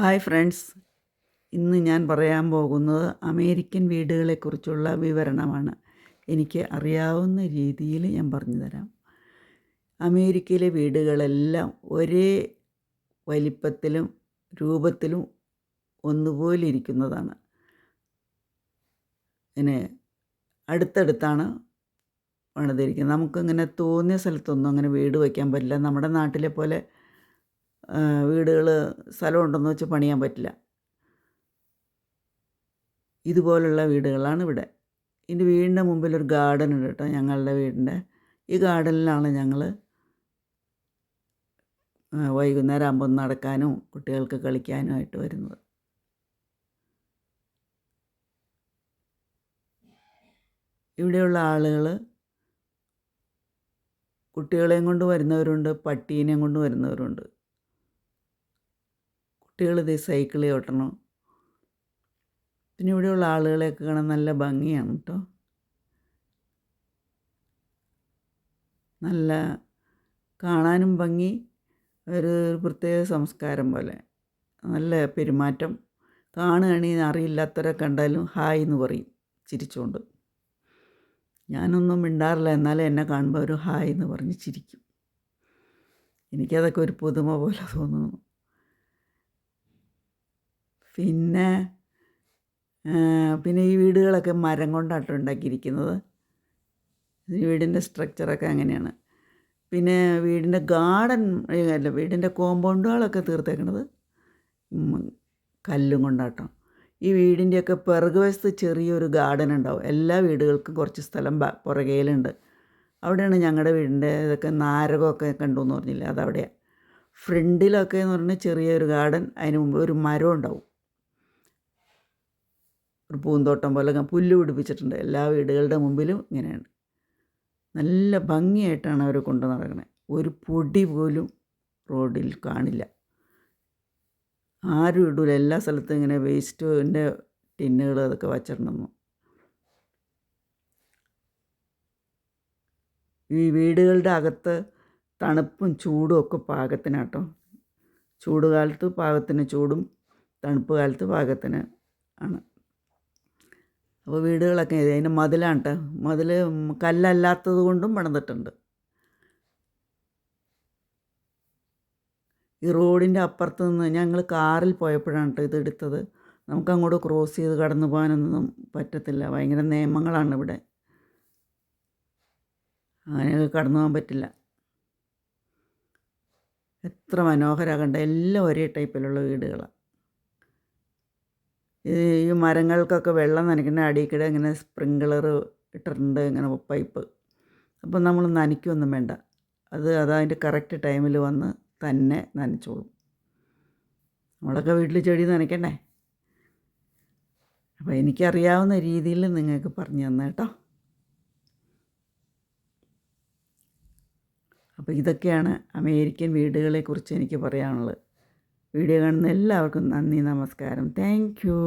Hi friends, ഇന്ന് ഞാൻ പറയാൻ പോകുന്നത് അമേരിക്കൻ വീടുകളെക്കുറിച്ചുള്ള വിവരണമാണ്. എനിക്ക് അറിയാവുന്ന രീതിയിൽ ഞാൻ പറഞ്ഞു തരാം. അമേരിക്കയിലെ വീടുകളെല്ലാം ഒരേ വലിപ്പത്തിലും രൂപത്തിലും ഒന്നുപോലെ ഇരിക്കുന്നതാണ്. പിന്നെ അടുത്തടുത്താണ് പണിതിരിക്കുന്നത്. നമുക്കിങ്ങനെ തോന്നിയ സ്ഥലത്തൊന്നും അങ്ങനെ വീട് വയ്ക്കാൻ പറ്റില്ല. നമ്മുടെ നാട്ടിലെ പോലെ വീടുകൾ സ്ഥലമുണ്ടെന്ന് വെച്ച് പണിയാൻ പറ്റില്ല. ഇതുപോലുള്ള വീടുകളാണ് ഇവിടെ. എൻ്റെ വീടിൻ്റെ മുമ്പിലൊരു ഗാർഡൻ ഉണ്ട് കേട്ടോ, ഞങ്ങളുടെ വീടിൻ്റെ. ഈ ഗാർഡനിലാണ് ഞങ്ങൾ വൈകുന്നേരം ആകുമ്പോൾ നടക്കാനും കുട്ടികൾക്ക് കളിക്കാനും ആയിട്ട് വരുന്നത്. ഇവിടെയുള്ള ആളുകൾ കുട്ടികളെയും കൊണ്ട് വരുന്നവരുണ്ട്, പട്ടീനെയും കൊണ്ട് വരുന്നവരുണ്ട്. കുട്ടികൾ ഇതേ സൈക്കിളിൽ ഓട്ടണം. പിന്നെ ഇവിടെയുള്ള ആളുകളെയൊക്കെ കാണാൻ നല്ല ഭംഗിയാണ് കേട്ടോ. നല്ല കാണാനും ഭംഗി, ഒരു പ്രത്യേക സംസ്കാരം പോലെ നല്ല പെരുമാറ്റം. കാണുകയാണെങ്കിൽ അറിയില്ലാത്തവരെ കണ്ടാലും ഹായ് എന്ന് പറയും ചിരിച്ചുകൊണ്ട്. ഞാനൊന്നും മിണ്ടാറില്ല, എന്നാലും എന്നെ കാണുമ്പോൾ ഒരു ഹായ് എന്ന് പറഞ്ഞ് ചിരിക്കും. എനിക്കതൊക്കെ ഒരു പുതുമ പോലെ തോന്നുന്നു. പിന്നെ ഈ വീടുകളൊക്കെ മരം കൊണ്ടാട്ടോ ഉണ്ടാക്കിയിരിക്കുന്നത്. വീടിൻ്റെ സ്ട്രക്ചറൊക്കെ അങ്ങനെയാണ്. പിന്നെ വീടിൻ്റെ ഗാർഡൻ അല്ല, വീടിൻ്റെ കോമ്പൗണ്ടുകളൊക്കെ തീർത്തേക്കണത് കല്ലും കൊണ്ടാട്ടോ. ഈ വീടിൻ്റെയൊക്കെ പിറകുവശത്ത് ചെറിയൊരു ഗാർഡൻ ഉണ്ടാവും. എല്ലാ വീടുകൾക്കും കുറച്ച് സ്ഥലം പുറകേലുണ്ട്. അവിടെയാണ് ഞങ്ങളുടെ വീടിൻ്റെ ഇതൊക്കെ നാരകമൊക്കെ കണ്ടു എന്ന് പറഞ്ഞില്ലേ, അതവിടെയാണ്. ഫ്രണ്ടിലൊക്കെ എന്ന് പറഞ്ഞാൽ ചെറിയൊരു ഗാർഡൻ, അതിന് മുമ്പ് ഒരു മരം ഉണ്ടാവും. ഒരു പൂന്തോട്ടം പോലെ പുല്ല് പിടിപ്പിച്ചിട്ടുണ്ട്. എല്ലാ വീടുകളുടെ മുമ്പിലും ഇങ്ങനെയാണ്. നല്ല ഭംഗിയായിട്ടാണ് അവർ കൊണ്ടു നടക്കണത്. ഒരു പൊടി പോലും റോഡിൽ കാണില്ല. ആരും ഇടില്ല. എല്ലാ സ്ഥലത്തും ഇങ്ങനെ വേസ്റ്റിൻ്റെ ടിന്നുകൾ അതൊക്കെ വച്ചിട്ടുണ്ടെന്നു. ഈ വീടുകളുടെ അകത്ത് തണുപ്പും ചൂടും ഒക്കെ പാകത്തിനാട്ടോ. ചൂട് കാലത്ത് പാകത്തിന് ചൂടും, തണുപ്പ് കാലത്ത് പാകത്തിന് ആണ്. അപ്പോൾ വീടുകളൊക്കെ അതിൻ്റെ മതിലാണ് കേട്ടോ. മതിൽ കല്ലല്ലാത്തത് കൊണ്ടും പണിതിട്ടുണ്ട്. ഈ റോഡിൻ്റെ അപ്പുറത്ത് നിന്ന് ഞങ്ങൾ കാറിൽ പോയപ്പോഴാണ് കേട്ടോ ഇതെടുത്തത്. നമുക്കങ്ങോട്ട് ക്രോസ് ചെയ്ത് കടന്നു പോകാനൊന്നും പറ്റത്തില്ല. ഭയങ്കര നിയമങ്ങളാണ് ഇവിടെ. അങ്ങനെയൊക്കെ കടന്നു പോകാൻ പറ്റില്ല. എത്ര മനോഹരമാകണ്ട, എല്ലാം ഒരേ ടൈപ്പിലുള്ള വീടുകളാണ്. ഈ മരങ്ങൾക്കൊക്കെ വെള്ളം നനയ്ക്കുന്ന അടിയിൽക്കൂടെ ഇങ്ങനെ സ്പ്രിങ്ക്ലർ ഇട്ടിട്ടുണ്ട്, ഇങ്ങനെ പൈപ്പ്. അപ്പം നമ്മൾ നനയ്ക്കൊന്നും വേണ്ട, അതതിൻ്റെ കറക്റ്റ് ടൈമിൽ വന്ന് തന്നെ നനച്ചോളും. നമ്മളൊക്കെ വീട്ടിൽ ചെടി നനയ്ക്കണ്ടേ. അപ്പോൾ എനിക്കറിയാവുന്ന രീതിയിൽ നിങ്ങൾക്ക് പറഞ്ഞു തന്നെ കേട്ടോ. അപ്പോൾ ഇതൊക്കെയാണ് അമേരിക്കൻ വീടുകളെക്കുറിച്ച് എനിക്ക് പറയാനുള്ളത്. വീഡിയോ കാണുന്ന എല്ലാവർക്കും നന്ദി, നമസ്കാരം. Thank you.